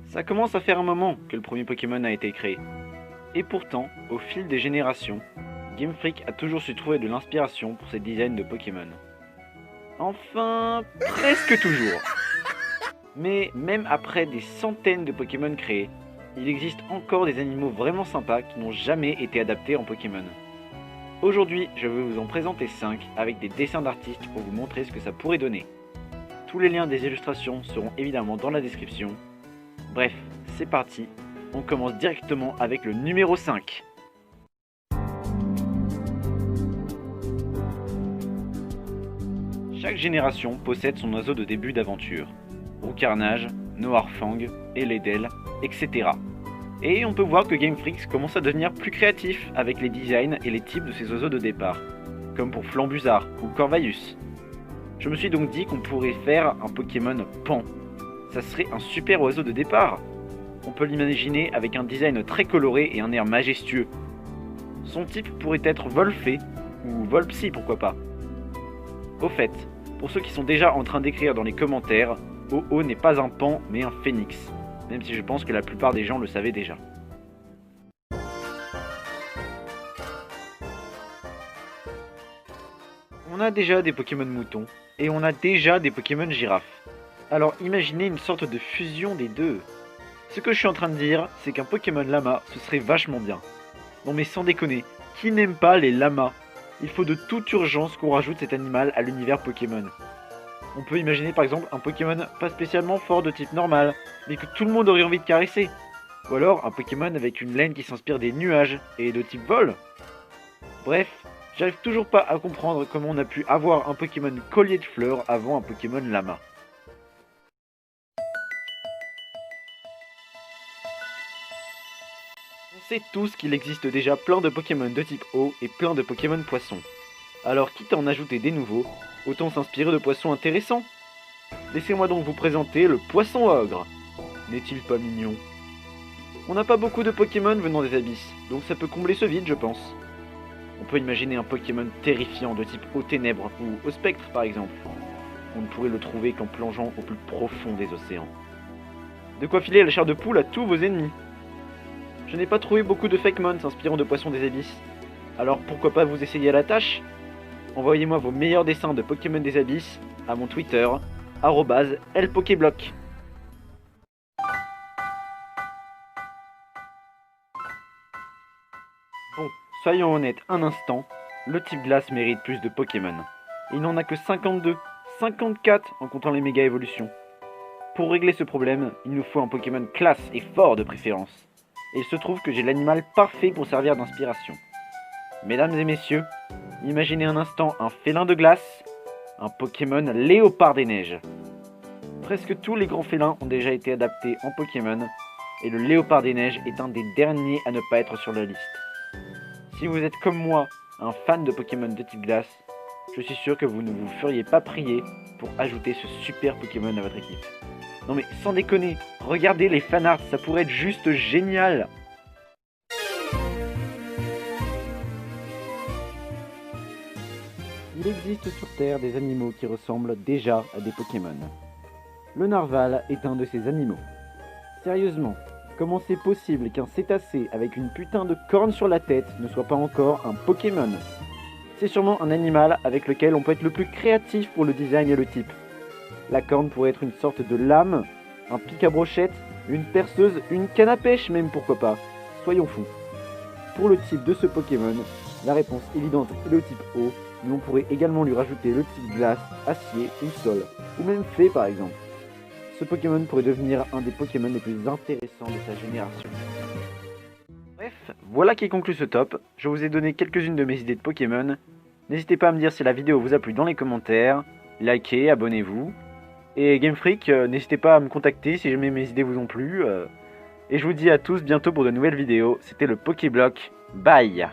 Ça commence à faire un moment que le premier Pokémon a été créé. Et pourtant, au fil des générations, Game Freak a toujours su trouver de l'inspiration pour ses designs de Pokémon. Enfin, presque toujours. Mais même après des centaines de Pokémon créés, il existe encore des animaux vraiment sympas qui n'ont jamais été adaptés en Pokémon. Aujourd'hui, je vais vous en présenter 5 avec des dessins d'artistes pour vous montrer ce que ça pourrait donner. Tous les liens des illustrations seront évidemment dans la description. Bref, c'est parti, on commence directement avec le numéro 5. Chaque génération possède son oiseau de début d'aventure. Roucarnage, Noirfang, Eledel, etc. Et on peut voir que Game Freak commence à devenir plus créatif avec les designs et les types de ses oiseaux de départ, comme pour Flambusard ou Corvaius. Je me suis donc dit qu'on pourrait faire un Pokémon Pan. Ça serait un super oiseau de départ. On peut l'imaginer avec un design très coloré et un air majestueux. Son type pourrait être Volfé ou Volpsy, pourquoi pas. Au fait, pour ceux qui sont déjà en train d'écrire dans les commentaires, Ho-Oh n'est pas un pan mais un phénix, même si je pense que la plupart des gens le savaient déjà. On a déjà des Pokémon moutons, et on a déjà des Pokémon girafes. Alors imaginez une sorte de fusion des deux. Ce que je suis en train de dire, c'est qu'un Pokémon lama, ce serait vachement bien. Non mais sans déconner, qui n'aime pas les lamas? Il faut de toute urgence qu'on rajoute cet animal à l'univers Pokémon. On peut imaginer par exemple un Pokémon pas spécialement fort de type normal, mais que tout le monde aurait envie de caresser. Ou alors un Pokémon avec une laine qui s'inspire des nuages et de type vol. Bref, j'arrive toujours pas à comprendre comment on a pu avoir un Pokémon collier de fleurs avant un Pokémon lama. On sait tous qu'il existe déjà plein de Pokémon de type eau et plein de Pokémon poisson. Alors quitte à en ajouter des nouveaux, autant s'inspirer de poissons intéressants. Laissez-moi donc vous présenter le poisson ogre. N'est-il pas mignon? On n'a pas beaucoup de Pokémon venant des abysses, donc ça peut combler ce vide je pense. On peut imaginer un Pokémon terrifiant de type eau ténèbres ou au spectre par exemple. On ne pourrait le trouver qu'en plongeant au plus profond des océans. De quoi filer la chair de poule à tous vos ennemis. Je n'ai pas trouvé beaucoup de Fakemon s'inspirant de poissons des abysses. Alors pourquoi pas vous essayer à la tâche? Envoyez-moi vos meilleurs dessins de Pokémon des abysses à mon Twitter, @lpokéblock. Bon, soyons honnêtes un instant, le type glace mérite plus de Pokémon. Il n'en a que 52, 54 en comptant les méga évolutions. Pour régler ce problème, il nous faut un Pokémon classe et fort de préférence. Et il se trouve que j'ai l'animal parfait pour servir d'inspiration. Mesdames et messieurs, imaginez un instant un félin de glace, un Pokémon léopard des neiges. Presque tous les grands félins ont déjà été adaptés en Pokémon, et le léopard des neiges est un des derniers à ne pas être sur la liste. Si vous êtes comme moi, un fan de Pokémon de type glace, je suis sûr que vous ne vous feriez pas prier pour ajouter ce super Pokémon à votre équipe. Non mais sans déconner, regardez les fanarts, ça pourrait être juste génial! Il existe sur Terre des animaux qui ressemblent déjà à des Pokémon. Le narval est un de ces animaux. Sérieusement, comment c'est possible qu'un cétacé avec une putain de corne sur la tête ne soit pas encore un Pokémon? C'est sûrement un animal avec lequel on peut être le plus créatif pour le design et le type. La corne pourrait être une sorte de lame, un pic à brochette, une perceuse, une canne à pêche même pourquoi pas. Soyons fous. Pour le type de ce Pokémon, la réponse évidente est le type eau, mais on pourrait également lui rajouter le type glace, acier ou sol, ou même fée par exemple. Ce Pokémon pourrait devenir un des Pokémon les plus intéressants de sa génération. Bref, voilà qui conclut ce top. Je vous ai donné quelques-unes de mes idées de Pokémon. N'hésitez pas à me dire si la vidéo vous a plu dans les commentaires. Likez, abonnez-vous. Et Game Freak, n'hésitez pas à me contacter si jamais mes idées vous ont plu. Et je vous dis à tous bientôt pour de nouvelles vidéos. C'était le Pokéblock. Bye!